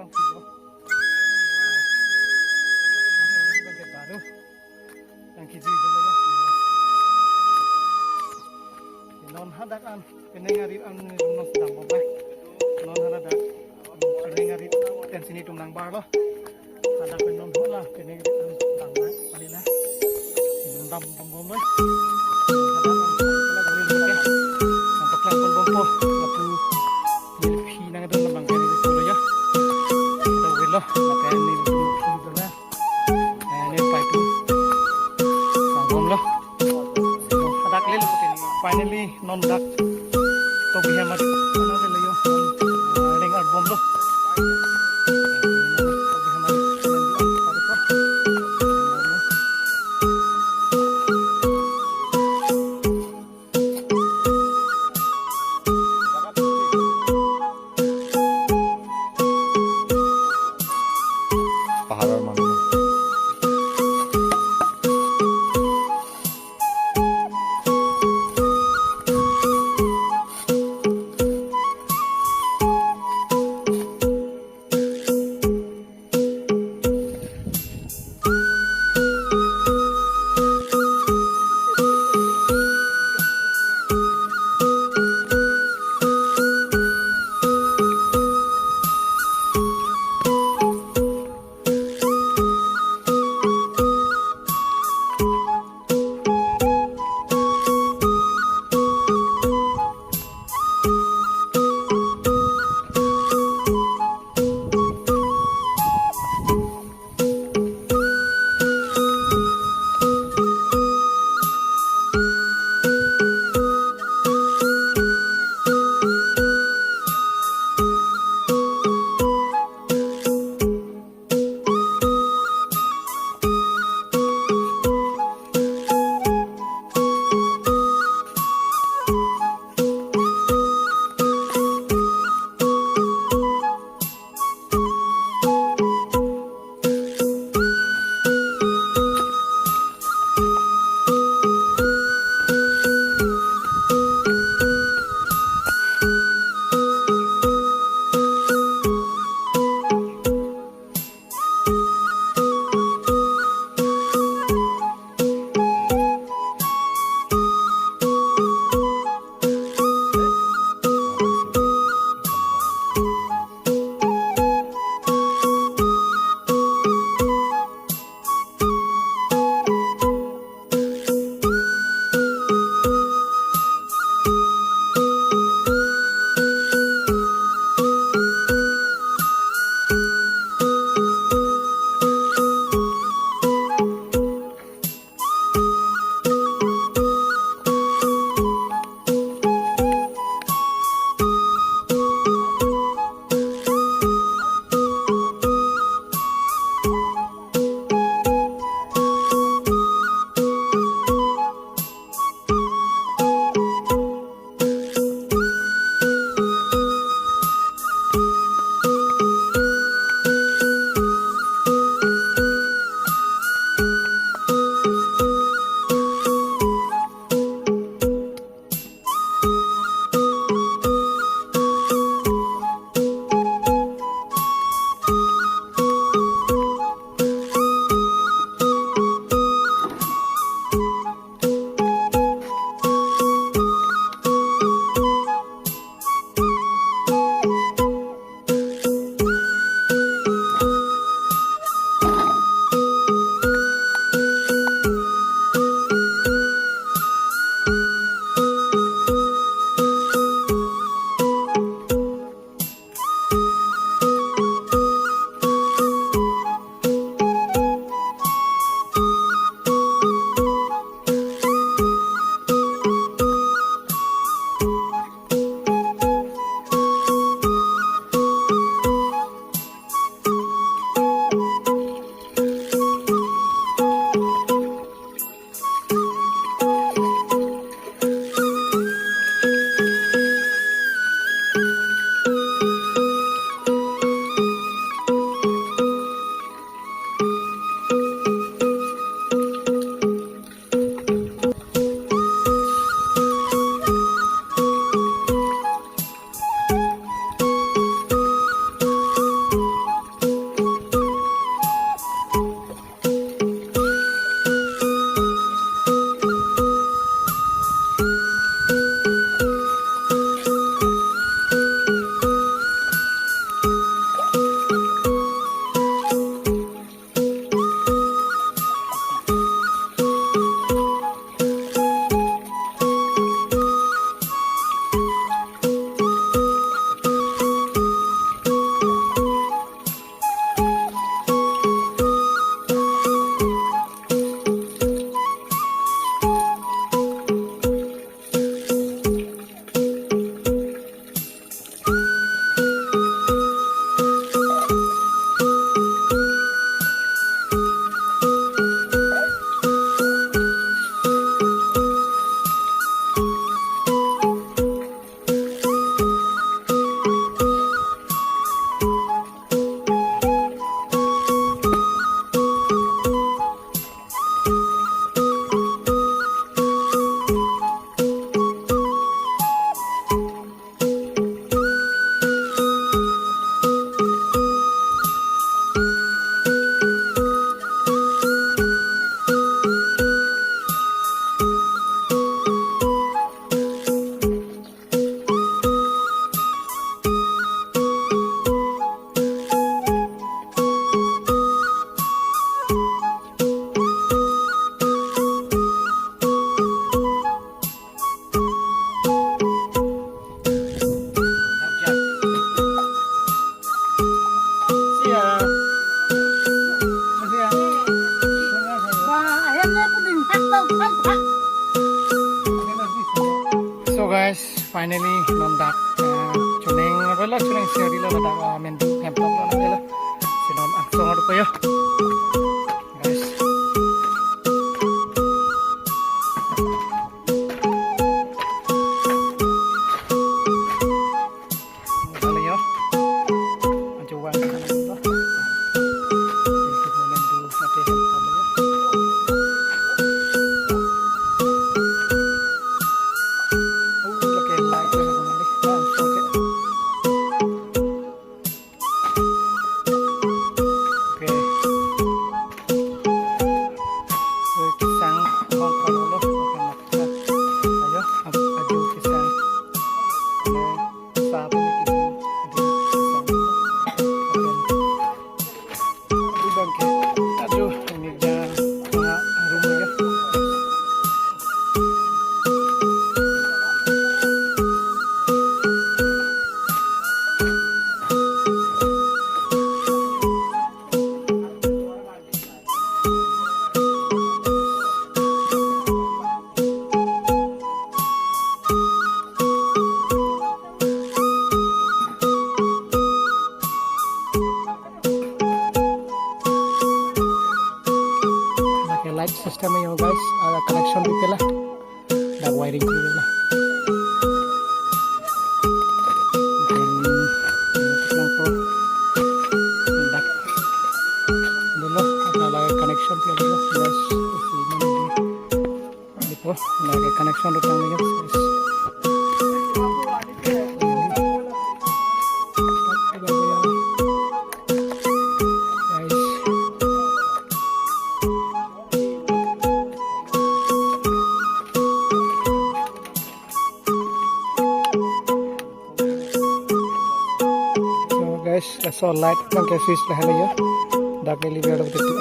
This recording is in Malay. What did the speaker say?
non tigo. Bagian baru yang kiji dulu ya. Non hadak an penengari an non sedang bobai. Non hadak penengari tensi tumnang bar lo. Hadak non hola penengari an sedang bar palila. Dam bom lo. Hadak an pala boleh lo ke. Nampak lang pun bompo lapu nilpi nang itu nambang kiri itu lo ya. Kita wilo lapen nilpi itu lah. Ini paitu bom lo. Hadak lil finally non dak to biha mat ano le yo ring album lo to biha mat pare ko finally non dak chuneng rela chuneng seri la dak men du hem top la la sinon aksong adu ya guys. Kali ya coba kita lihat men du mate hem top ya. Light system ya guys, ada connection di lah, ada wiring di lah. Dulu ada connection di lah, guys. Itu ada connection di tengah guys. Guys, that's all light. Kan switch lah ya. Dak ini biar dapat itu